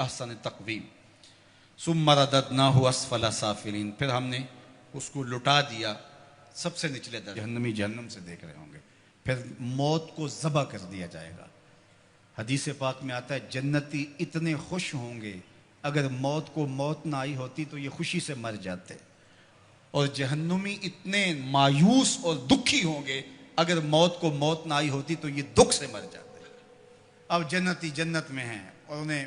احسن تقویم ثم رددناہ اسفل سافلین، پھر ہم نے اس کو لٹا دیا سب سے نچلے درجے، جہنمی جہنم سے دیکھ رہے ہوں گے، پھر موت کو ذبح کر دیا جائے گا۔ حدیث پاک میں آتا ہے جنتی اتنے خوش ہوں گے، اگر موت کو موت نہ آئی ہوتی تو یہ خوشی سے مر جاتے، اور جہنمی اتنے مایوس اور دکھی ہوں گے، اگر موت کو موت نہ آئی ہوتی تو یہ دکھ سے مر جاتے۔ اب جنتی جنت میں ہیں اور انہیں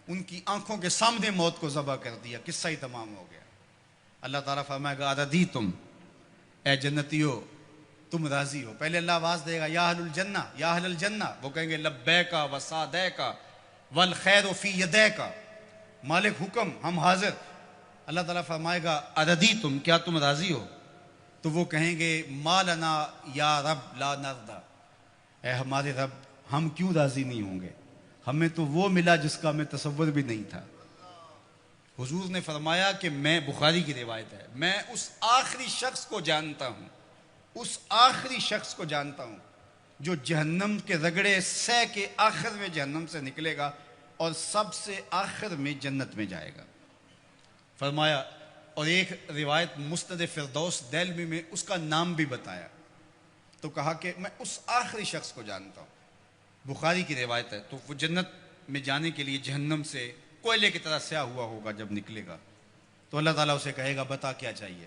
ان کی آنکھوں کے سامنے موت کو ذبح کر دیا، قصہ ہی تمام ہو گیا۔ اللہ تعالیٰ فرمائے گا اردیتم، اے جنتیو تم راضی ہو؟ پہلے اللہ آواز دے گا یا اہل الجنہ، یا اہل الجنہ، وہ کہیں گے لبیک و سعدیک والخیر فی یدیک، مالک حکم ہم حاضر۔ اللہ تعالیٰ فرمائے گا اردیتم، کیا تم راضی ہو؟ تو وہ کہیں گے ما لنا یا رب لا نرضی، اے ہمارے رب ہم کیوں راضی نہیں ہوں گے، ہمیں تو وہ ملا جس کا ہمیں تصور بھی نہیں تھا۔ حضور نے فرمایا کہ میں، بخاری کی روایت ہے، میں اس آخری شخص کو جانتا ہوں، اس آخری شخص کو جانتا ہوں جو جہنم کے رگڑے سہ کے آخر میں جہنم سے نکلے گا اور سب سے آخر میں جنت میں جائے گا۔ فرمایا، اور ایک روایت مسند فردوس دہلوی میں اس کا نام بھی بتایا، تو کہا کہ میں اس آخری شخص کو جانتا ہوں، بخاری کی روایت ہے۔ تو وہ جنت میں جانے کے لیے جہنم سے کوئلے کی طرح سیاہ ہوا ہوگا، جب نکلے گا تو اللہ تعالیٰ اسے کہے گا بتا کیا چاہیے،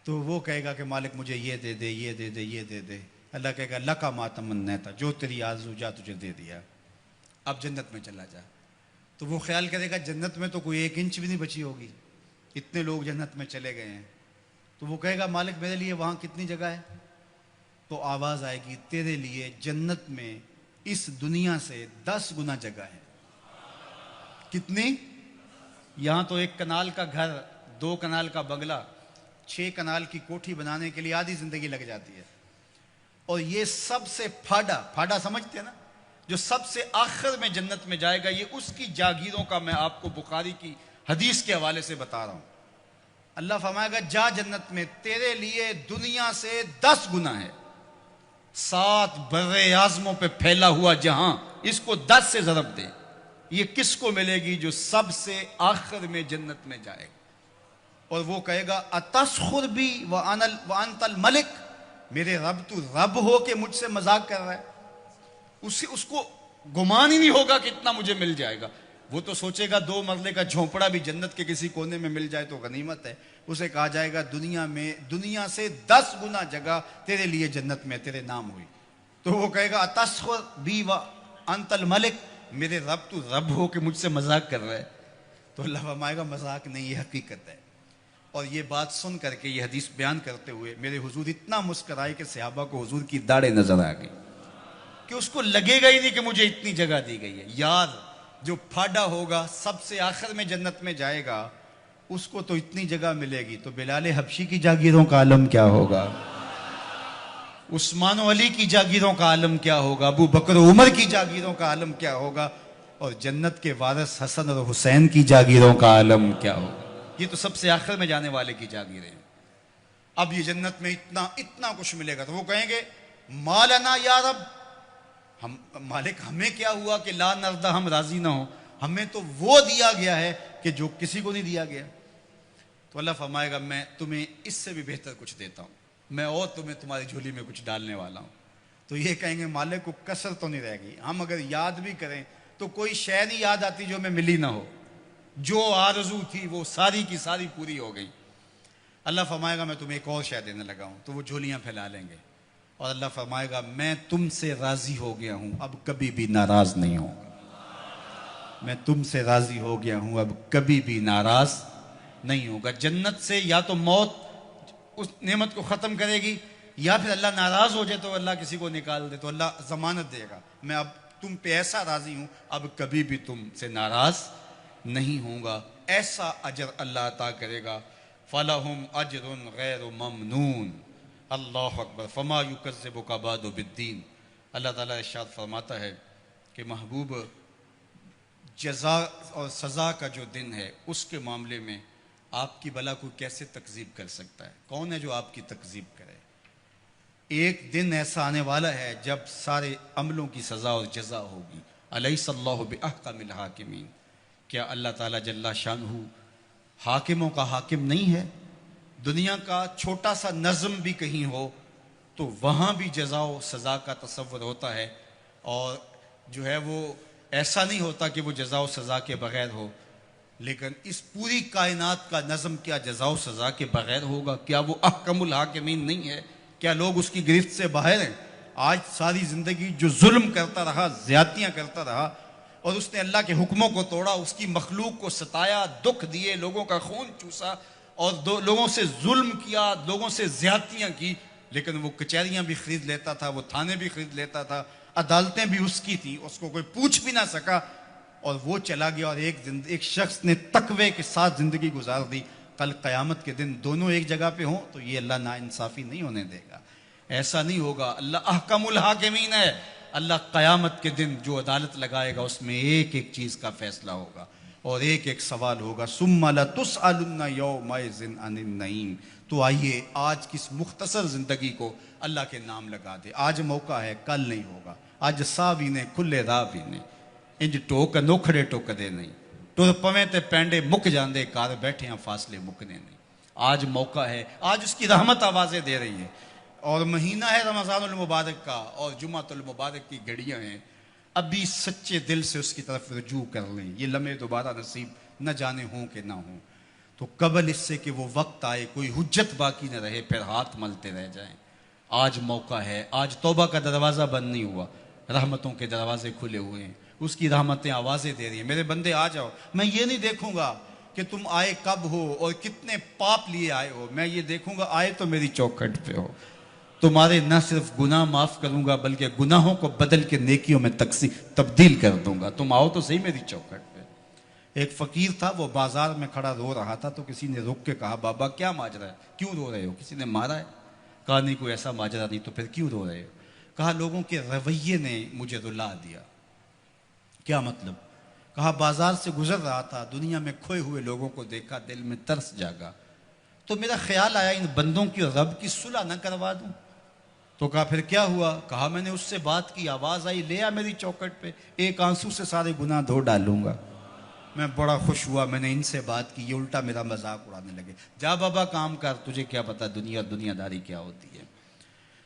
تو وہ کہے گا کہ مالک مجھے یہ دے دے، یہ دے دے، یہ دے دے۔ اللہ کہے گا لکا ما تمنیت، جو تیری آرزو جا تجھے دے دیا، اب جنت میں چلا جا۔ تو وہ خیال کرے گا جنت میں تو کوئی 1 انچ بھی نہیں بچی ہوگی، اتنے لوگ جنت میں چلے گئے ہیں۔ تو وہ کہے گا مالک میرے لیے وہاں کتنی جگہ ہے؟ تو آواز آئے گی تیرے لیے جنت میں اس دنیا سے 10 گنا جگہ ہے۔ کتنی؟ یہاں تو 1 کنال کا گھر، 2 کنال کا بنگلہ، 6 کنال کی کوٹھی بنانے کے لیے آدھی زندگی لگ جاتی ہے، اور یہ سب سے پھاڑا سمجھتے ہیں نا، جو سب سے آخر میں جنت میں جائے گا، یہ اس کی جاگیروں کا میں آپ کو بخاری کی حدیث کے حوالے سے بتا رہا ہوں۔ اللہ فرمائے گا جا جنت میں، تیرے لیے دنیا سے 10 گنا ہے، 7 بر اعظموں پہ پھیلا ہوا جہاں، اس کو 10 سے ضرب دے۔ یہ کس کو ملے گی؟ جو سب سے آخر میں جنت میں جائے گا، اور وہ کہے گا اتسخر بی وانت الملک، میرے رب تو رب ہو کہ مجھ سے مذاق کر رہا ہے؟ اس کو گمان ہی نہیں ہوگا کہ اتنا مجھے مل جائے گا۔ وہ تو سوچے گا 2 مرلے کا جھونپڑا بھی جنت کے کسی کونے میں مل جائے تو غنیمت ہے۔ اسے کہا جائے گا دنیا سے 10 گنا جگہ تیرے لیے جنت میں تیرے نام ہوئی۔ تو وہ کہے گا اتسخر بی وانت الملک، میرے رب تو رب ہو کہ مجھ سے مذاق کر رہا ہے؟ تو اللہ فرمائے گا مذاق نہیں، یہ حقیقت ہے۔ اور یہ بات سن کر کے، یہ حدیث بیان کرتے ہوئے میرے حضور اتنا مسکرائے کہ صحابہ کو حضور کی داڑھیں نظر آ گئی، کہ اس کو لگے گا ہی نہیں کہ مجھے اتنی جگہ دی گئی ہے۔ یار جو پھاڑا ہوگا، سب سے آخر میں جنت میں جائے گا، اس کو تو اتنی جگہ ملے گی، تو بلال حبشی کی جاگیروں کا عالم کیا ہوگا، عثمان و علی کی جاگیروں کا عالم کیا ہوگا، ابو بکر و عمر کی جاگیروں کا عالم کیا ہوگا، اور جنت کے وارث حسن اور حسین کی جاگیروں کا عالم کیا ہوگا۔ یہ تو سب سے آخر میں جانے والے کی جاگیریں ہیں۔ اب یہ جنت میں اتنا کچھ ملے گا، تو وہ کہیں گے ما لنا یا رب، ہم مالک ہمیں کیا ہوا کہ لا نرضی، ہم راضی نہ ہوں، ہمیں تو وہ دیا گیا ہے کہ جو کسی کو نہیں دیا گیا۔ تو اللہ فرمائے گا میں تمہیں اس سے بھی بہتر کچھ دیتا ہوں، میں اور تمہیں تمہاری جھولی میں کچھ ڈالنے والا ہوں۔ تو یہ کہیں گے مالک کو کسر تو نہیں رہے گی، ہم اگر یاد بھی کریں تو کوئی شے نہیں یاد آتی جو ہمیں ملی نہ ہو، جو آرزو تھی وہ ساری کی ساری پوری ہو گئی۔ اللہ فرمائے گا میں تمہیں ایک اور شے دینے لگا ہوں، تو وہ جھولیاں پھیلا لیں گے، اور اللہ فرمائے گا میں تم سے راضی ہو گیا ہوں، اب کبھی بھی ناراض نہیں ہوں گا، میں تم سے راضی ہو گیا ہوں، اب کبھی بھی ناراض نہیں ہوگا۔ جنت سے یا تو موت اس نعمت کو ختم کرے گی، یا پھر اللہ ناراض ہو جائے تو اللہ کسی کو نکال دے، تو اللہ ضمانت دے گا میں اب تم پہ ایسا راضی ہوں، اب کبھی بھی تم سے ناراض نہیں ہوں گا۔ ایسا اجر اللہ عطا کرے گا۔ فَلَهُمْ أَجْرٌ غَيْرُ مَمْنُونَ، اللہ اکبر۔ فَمَا يُكَذِّبُكَ بَعْدُ بِالدِّينِ، اللہ تعالیٰ ارشاد فرماتا ہے کہ محبوب جزا اور سزا کا جو دن ہے اس کے معاملے میں آپ کی بلا کو کیسے تکذیب کر سکتا ہے؟ کون ہے جو آپ کی تکذیب کرے؟ ایک دن ایسا آنے والا ہے جب سارے عملوں کی سزا اور جزا ہوگی۔ الیس اللہ بأحکم الحاکمین، کیا اللہ تعالیٰ جل شانہ حاکموں کا حاکم نہیں ہے؟ دنیا کا چھوٹا سا نظم بھی کہیں ہو تو وہاں بھی جزا و سزا کا تصور ہوتا ہے، اور جو ہے وہ ایسا نہیں ہوتا کہ وہ جزا و سزا کے بغیر ہو. لیکن اس پوری کائنات کا نظم کیا جزا و سزا کے بغیر ہوگا؟ کیا وہ احکم الحاکمین نہیں ہے؟ کیا لوگ اس کی گرفت سے باہر ہیں؟ آج ساری زندگی جو ظلم کرتا رہا، زیادتیاں کرتا رہا، اور اس نے اللہ کے حکموں کو توڑا، اس کی مخلوق کو ستایا، دکھ دیے، لوگوں کا خون چوسا، اور لوگوں سے ظلم کیا، لوگوں سے زیادتیاں کی، لیکن وہ کچہریاں بھی خرید لیتا تھا، وہ تھانے بھی خرید لیتا تھا، عدالتیں بھی اس کی تھیں، اس کو کوئی پوچھ بھی نہ سکا، اور وہ چلا گیا. اور ایک شخص نے تقوی کے ساتھ زندگی گزار دی. کل قیامت کے دن دونوں ایک جگہ پہ ہوں تو یہ اللہ ناانصافی نہیں ہونے دے گا. ایسا نہیں ہوگا. اللہ احکم الحاکمین ہے. اللہ قیامت کے دن جو عدالت لگائے گا اس میں ایک ایک چیز کا فیصلہ ہوگا اور ایک ایک سوال ہوگا. ثم لتسألن یومئذ عن النعیم. تو آئیے آج کس مختصر زندگی کو اللہ کے نام لگا دے. آج موقع ہے، کل نہیں ہوگا. اج سا بھی نے کھلے راہ بھی نے، انج ٹوک نوکھڑے ٹوکدے نہیں، ٹر پویں تے پینڈے مک جاندے، کار بیٹھے ہیں فاصلے مکنے نہیں. آج موقع ہے، آج اس کی رحمت آوازیں دے رہی ہے، اور مہینہ ہے رمضان المبارک کا، اور جمعۃ المبارک کی گھڑیاں ہیں. ابھی سچے دل سے اس کی طرف رجوع کر لیں. یہ لمحے دوبارہ نصیب نہ جانے ہوں کہ نہ ہوں. تو قبل اس سے کہ وہ وقت آئے، کوئی حجت باقی نہ رہے، پھر ہاتھ ملتے رہ جائیں. آج موقع ہے. آج توبہ کا دروازہ بند نہیں ہوا، رحمتوں کے دروازے کھلے ہوئے ہیں. اس کی رحمتیں آوازیں دے رہی ہیں، میرے بندے آ جاؤ. میں یہ نہیں دیکھوں گا کہ تم آئے کب ہو اور کتنے پاپ لیے آئے ہو. میں یہ دیکھوں گا آئے تو میری چوکھٹ پہ ہو. تمہارے نہ صرف گناہ معاف کروں گا بلکہ گناہوں کو بدل کے نیکیوں میں تبدیل کر دوں گا. تم آؤ تو صحیح میری چوکھٹ پہ. ایک فقیر تھا، وہ بازار میں کھڑا رو رہا تھا. تو کسی نے رک کے کہا، بابا کیا ماجرا ہے، کیوں رو رہے ہو؟ کسی نے مارا ہے؟ کہا نہیں، کوئی ایسا ماجرا نہیں. تو پھر کیوں رو رہے ہو؟ کہا لوگوں کے رویے نے مجھے رلا دیا. کیا مطلب؟ کہا بازار سے گزر رہا تھا، دنیا میں کھوئے ہوئے لوگوں کو دیکھا، دل میں ترس جاگا، تو میرا خیال آیا ان بندوں کی رب کی صلح نہ کروا دوں. تو کہا پھر کیا ہوا؟ کہا میں نے اس سے بات کی، آواز آئی لے آ میری چوکھٹ پہ، ایک آنسو سے سارے گناہ دھو ڈالوں گا. میں بڑا خوش ہوا، میں نے ان سے بات کی. یہ الٹا میرا مذاق اڑانے لگے. جا بابا کام کر، تجھے کیا پتا دنیا داری کیا ہوتی ہے.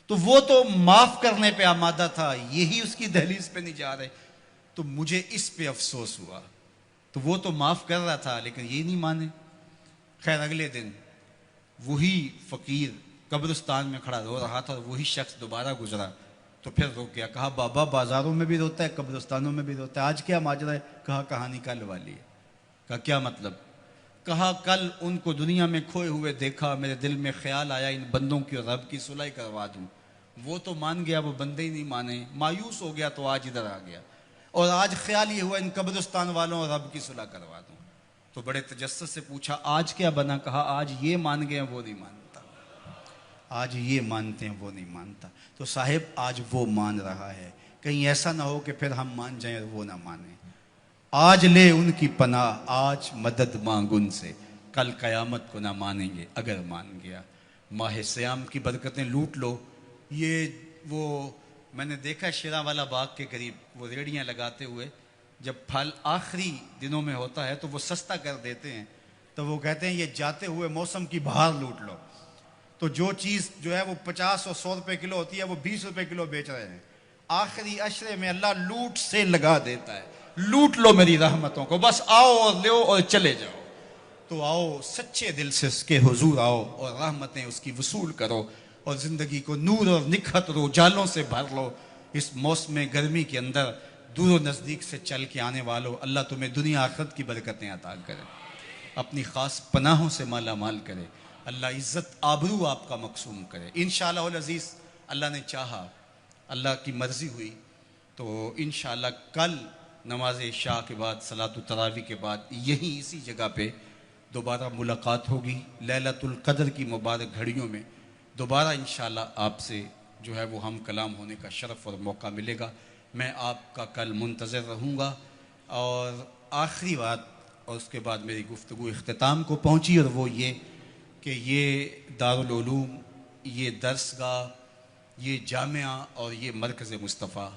تو وہ تو معاف کرنے پہ آمادہ تھا، یہی اس کی دہلیز پہ نہیں جا رہے. تو مجھے اس پہ افسوس ہوا. تو وہ تو معاف کر رہا تھا لیکن یہ نہیں مانے. خیر اگلے دن وہی فقیر قبرستان میں کھڑا رو رہا تھا، وہی شخص دوبارہ گزرا تو پھر رک گیا. کہا بابا بازاروں میں بھی روتا ہے، قبرستانوں میں بھی روتا ہے، آج کیا ماجرا ہے؟ کہا کہانی کل والی ہے. کہا کیا مطلب؟ کہا کل ان کو دنیا میں کھوئے ہوئے دیکھا، میرے دل میں خیال آیا ان بندوں کی رب کی صلح کروا دوں. وہ تو مان گیا، وہ بندے ہی نہیں مانے، مایوس ہو گیا تو آج ادھر آ گیا. اور آج خیال یہ ہوا ان قبرستان والوں اور رب کی صلح کروا دوں. تو بڑے تجسس سے پوچھا آج کیا بنا؟ کہا آج یہ مان گئے وہ نہیں مانتا، آج یہ مانتے ہیں وہ نہیں مانتا. تو صاحب آج وہ مان رہا ہے، کہیں ایسا نہ ہو کہ پھر ہم مان جائیں اور وہ نہ مانیں. آج لے ان کی پناہ، آج مدد مانگ ان سے، کل قیامت کو نہ مانیں گے اگر مان گیا. ماہ سیام کی برکتیں لوٹ لو. یہ وہ میں نے دیکھا شیراں والا باغ کے قریب وہ ریڑیاں لگاتے ہوئے، جب پھل آخری دنوں میں ہوتا ہے تو وہ سستا کر دیتے ہیں. تو وہ کہتے ہیں یہ جاتے ہوئے موسم کی بہار لوٹ لو. تو جو چیز جو ہے وہ 50 اور 100 روپے کلو ہوتی ہے وہ 20 روپے کلو بیچ رہے ہیں. آخری عشرے میں اللہ لوٹ سے لگا دیتا ہے. لوٹ لو میری رحمتوں کو، بس آؤ اور لو اور چلے جاؤ. تو آؤ سچے دل سے اس کے حضور آؤ اور رحمتیں اس کی وصول کرو اور زندگی کو نور اور نکھت اور اجالوں سے بھر لو. اس موسم گرمی کے اندر دور و نزدیک سے چل کے آنے والوں، اللہ تمہیں دنیا آخرت کی برکتیں عطا کرے، اپنی خاص پناہوں سے مالا مال کرے. اللہ عزت آبرو آپ کا مقسوم کرے. انشاءاللہ العزیز اللہ نے چاہا، اللہ کی مرضی ہوئی تو انشاءاللہ کل نماز عشاء کے بعد صلاۃ التراویح کے بعد یہیں اسی جگہ پہ دوبارہ ملاقات ہوگی. لیلۃ القدر کی مبارک گھڑیوں میں دوبارہ انشاءاللہ آپ سے جو ہے وہ ہم کلام ہونے کا شرف اور موقع ملے گا. میں آپ کا کل منتظر رہوں گا. اور آخری بات اور اس کے بعد میری گفتگو اختتام کو پہنچی، اور وہ یہ کہ یہ دارالعلوم، یہ درس گاہ، یہ جامعہ اور یہ مرکز مصطفیٰ